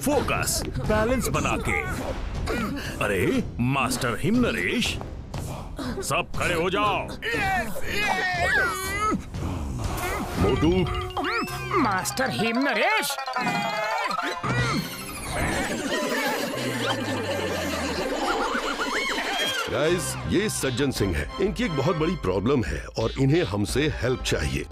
Focus, balance बना के। अरे मास्टर हिमनरेश, सब खड़े हो जाओ। मोटू। मास्टर हिमनरेश। गाइस, ये सज्जन सिंह है। इनकी एक बहुत बड़ी प्रॉब्लम है और इन्हें हमसे हेल्प चाहिए।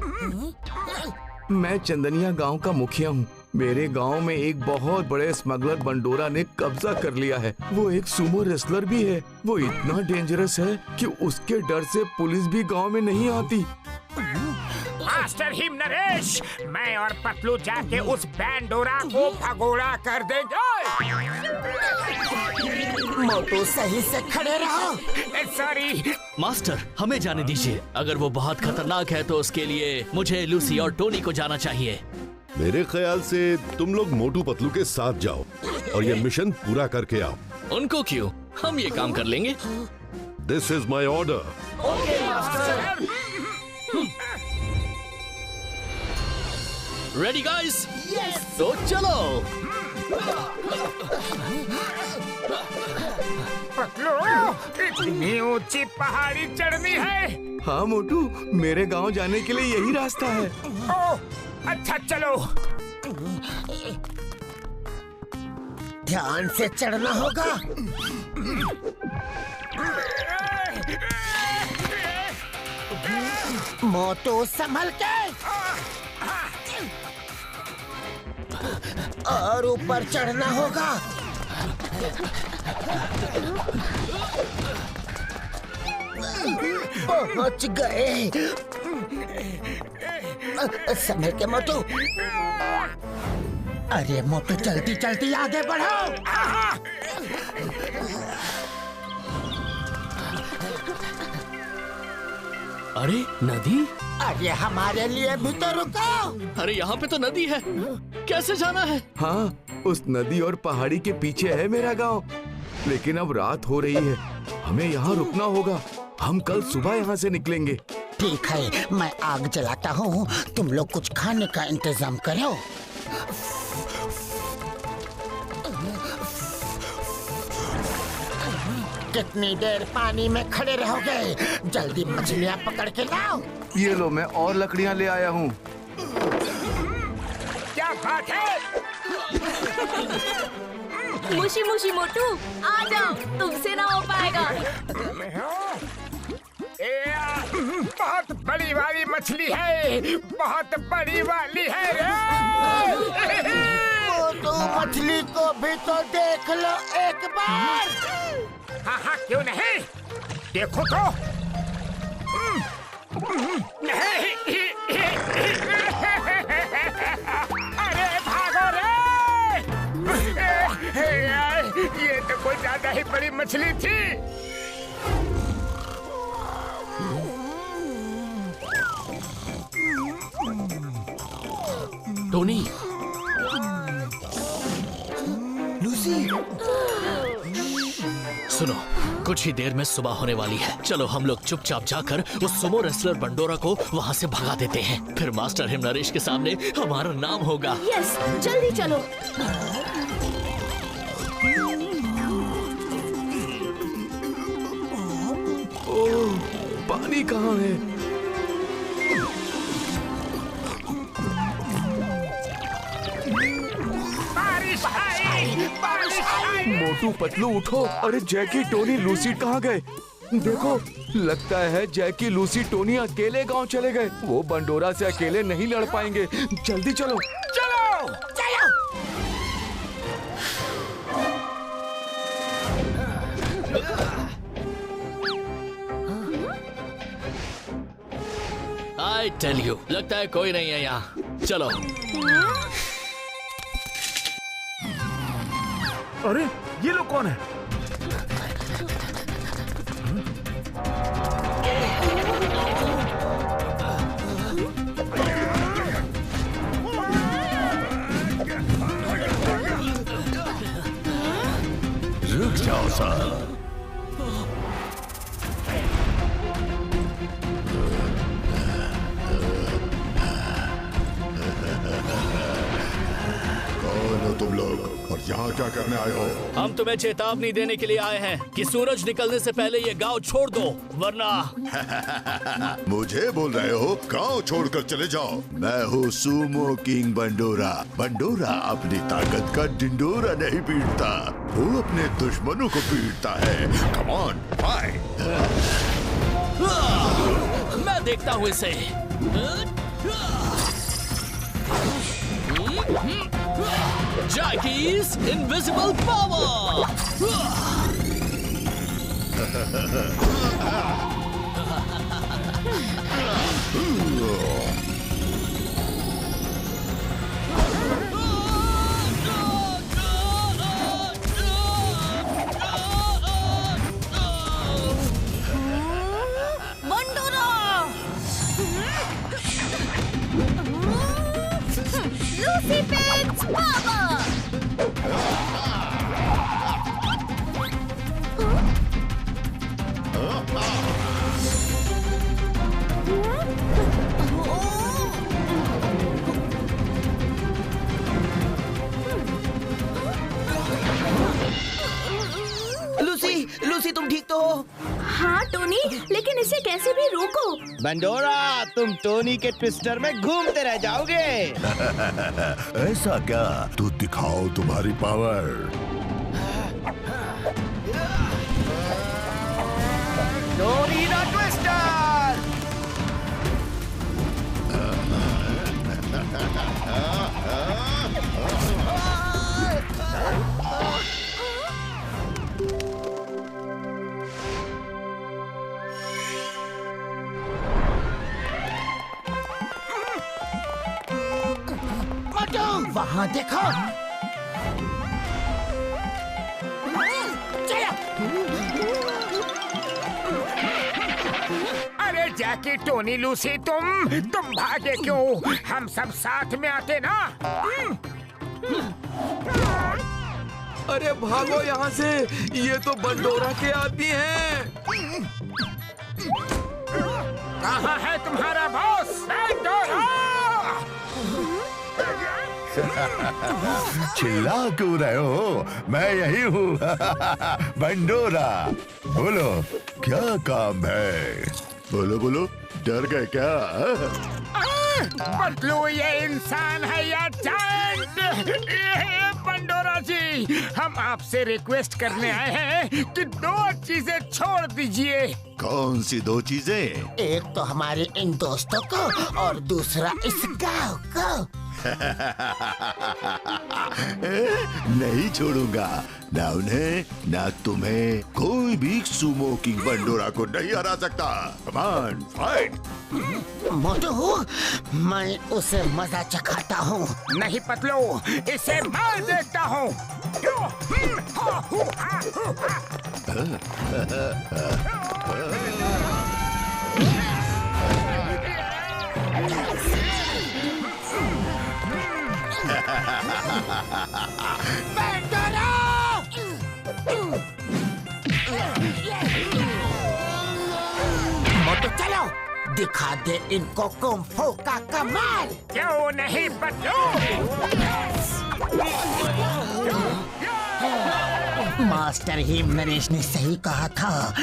मैं चंदनिया गांव का मुखिया हूँ। मेरे गांव में एक बहुत बड़े स्मगलर बंडोरा ने कब्जा कर लिया है। वो एक सुमो रेसलर भी है। वो इतना डेंजरस है कि उसके डर से पुलिस भी गांव में नहीं आती। मास्टर हिमनरेश, मैं और पतलू जाके उस बैंडोरा को भगोड़ा कर देंगे। मोटू सही से खड़े रहो। सॉरी मास्टर, हमें जाने दीजिए। अगर वो बहुत खतरनाक है तो उसके लिए मुझे लूसी और टोनी को जाना चाहिए। मेरे ख्याल से तुम लोग मोटू पतलू के साथ जाओ और ये मिशन पूरा करके आओ। उनको क्यों, हम ये काम कर लेंगे। This is my order. Ready guys? तो चलो। पतलू, इतनी ऊंची पहाड़ी चढ़नी है। हाँ मोटू, मेरे गांव जाने के लिए यही रास्ता है। ओह, अच्छा चलो। ध्यान से चढ़ना होगा। मोटू संभल के। और ऊपर चढ़ना होगा। पहुंच गए। समय के मोटू। अरे मोटू, जल्दी जल्दी आगे बढ़ो। अरे नदी? अरे हमारे लिए भी तो रुको। अरे यहाँ पे तो नदी है, कैसे जाना है? हाँ, उस नदी और पहाड़ी के पीछे है मेरा गांव। लेकिन अब रात हो रही है, हमें यहाँ रुकना होगा। हम कल सुबह यहाँ से निकलेंगे। ठीक है, मैं आग जलाता हूँ, तुम लोग कुछ खाने का इंतजाम करो। कितनी देर पानी में खड़े रहोगे? जल्दी मछलियाँ पकड़ के लाओ। ये लो, मैं और लकड़ियाँ ले आया हूँ। क्या बात है? मुशी मुशी मोटू, आ जाओ, तुमसे ना हो पाएगा। बहुत बड़ी वाली मछली है, बहुत बड़ी वाली है रे। मोटू, मछली को भी तो देख लो एक बार। हाँ हाँ, क्यों नहीं, देखो तो। अरे भागो रे। ये तो कोई ज्यादा ही बड़ी मछली थी। टोनी, लूसी, सुनो, कुछ ही देर में सुबह होने वाली है। चलो हम लोग चुपचाप जाकर उस सुमो रेसलर बंडोरा को वहाँ से भगा देते हैं। फिर मास्टर हिमनरेश के सामने हमारा नाम होगा। यस, जल्दी चलो। ओह, पानी कहाँ है? बारिश आई, बारिश आई। मोटू पतलू उठो। अरे जैकी, टोनी, लूसी कहाँ गए? देखो, लगता है जैकी, लूसी, टोनी अकेले गांव चले गए। वो बंडोरा से अकेले नहीं लड़ पाएंगे। जल्दी चलो। चलो चलो। I tell you, लगता है कोई नहीं है यहाँ। चलो। अरे ये लोग कौन है? रुक जाओ सर। यहाँ क्या करने आए हो? हम तुम्हें चेतावनी देने के लिए आए हैं कि सूरज निकलने से पहले ये गांव छोड़ दो, वरना मुझे बोल रहे हो गांव छोड़कर चले जाओ? मैं हूँ सुमो किंग बंडोरा। बंडोरा अपनी ताकत का डिंडोरा नहीं पीटता, वो अपने दुश्मनों को पीटता है। Come on, fight! मैं देखता हूँ इसे। Jackie's invisible power! Lucy Pig's power! Lucy तुम ठीक तो हो? हाँ टोनी, लेकिन इसे कैसे भी रोको। बंडोरा, तुम टोनी के ट्विस्टर में घूमते रह जाओगे। ऐसा क्या? तो दिखाओ तुम्हारी पावर। Tony the twister! वहाँ देखो। अरे जैकी, टोनी, लूसी, तुम भागे क्यों? हम सब साथ में आते ना। अरे भागो यहाँ से, ये तो बंडोरा के आदमी हैं। कहाँ है तुम्हारा बॉस बंडोरा? चिल्ला क्यों रहे हो? मैं यही हूँ। बंडोरा, बोलो क्या काम है? बोलो बोलो, डर गए क्या? पतलू, ये इंसान है या जायंट? बंडोरा जी, हम आपसे रिक्वेस्ट करने आए हैं कि 2 चीजें छोड़ दीजिए। कौन सी 2 चीजें? एक तो हमारे इन दोस्तों को और दूसरा इस गांव को। नहीं छोड़ूंगा, ना उन्हें ना तुम्हें। कोई भी सुमो किंग बंडोरा को नहीं हरा सकता। Come on, fight! मोटू, मैं उसे मजा चखाता हूँ। नहीं पतलू, इसे मैं देखता हूँ। मोटू चलो, दिखा दे इनको कुंफू का कमाल। क्यों नहीं पतलू? मास्टर हिम नरेश ने सही कहा था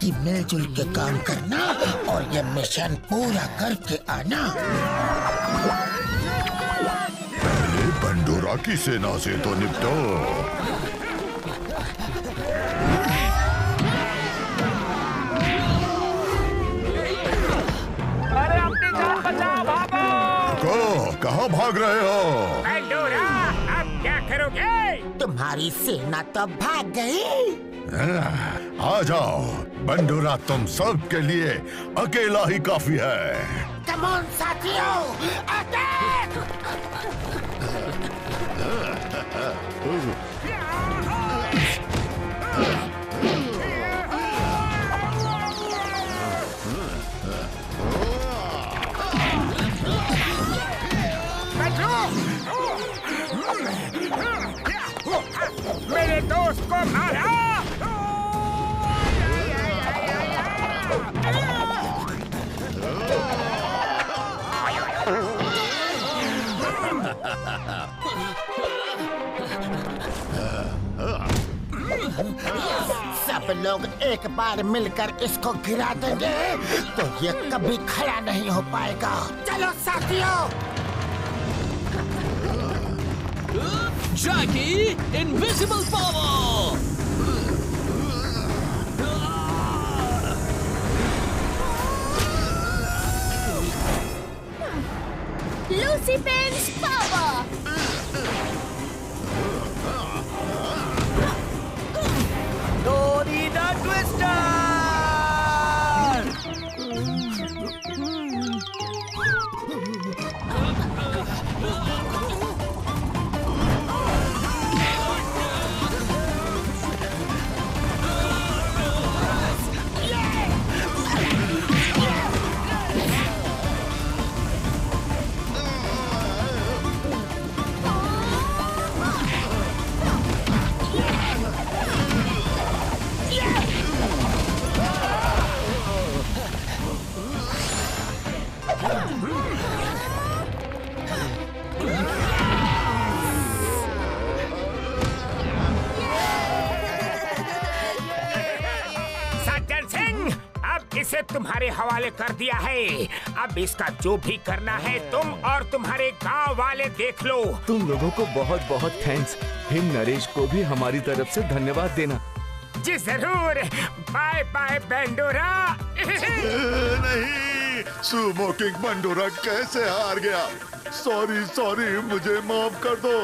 कि मिलजुल के काम करना और ये मिशन पूरा करके आना। पहले बंडोरा की सेना से तो निपटो। अरे अपनी जान बचाओ, भागो! कहाँ भाग रहे हो? बंडोरा, अब क्या करोगे? तुम्हारी सेना तो भाग गई। आ जाओ, बंडोरा तुम सब के लिए अकेला ही काफी है। कम ऑन साथियों, अटैक! मेरे दोस्त को मारा। लोग एक बार मिलकर इसको गिरा देंगे तो ये कभी खड़ा नहीं हो पाएगा। चलो साथियों। Jackie invisible power. Lucy pens power. Tony the twister. Sajjan Singh, अब इसे तुम्हारे हवाले कर दिया है। अब इसका जो भी करना है तुम और तुम्हारे गांव वाले देख लो। तुम लोगों को बहुत बहुत थैंक्स। हिम नरेश को भी हमारी तरफ से धन्यवाद देना। जी जरूर। Bye bye Bendora. नहीं, सुमो किंग बंडोरा कैसे हार गया? सॉरी, मुझे माफ कर दो।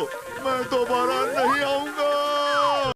मैं दोबारा नहीं आऊंगा।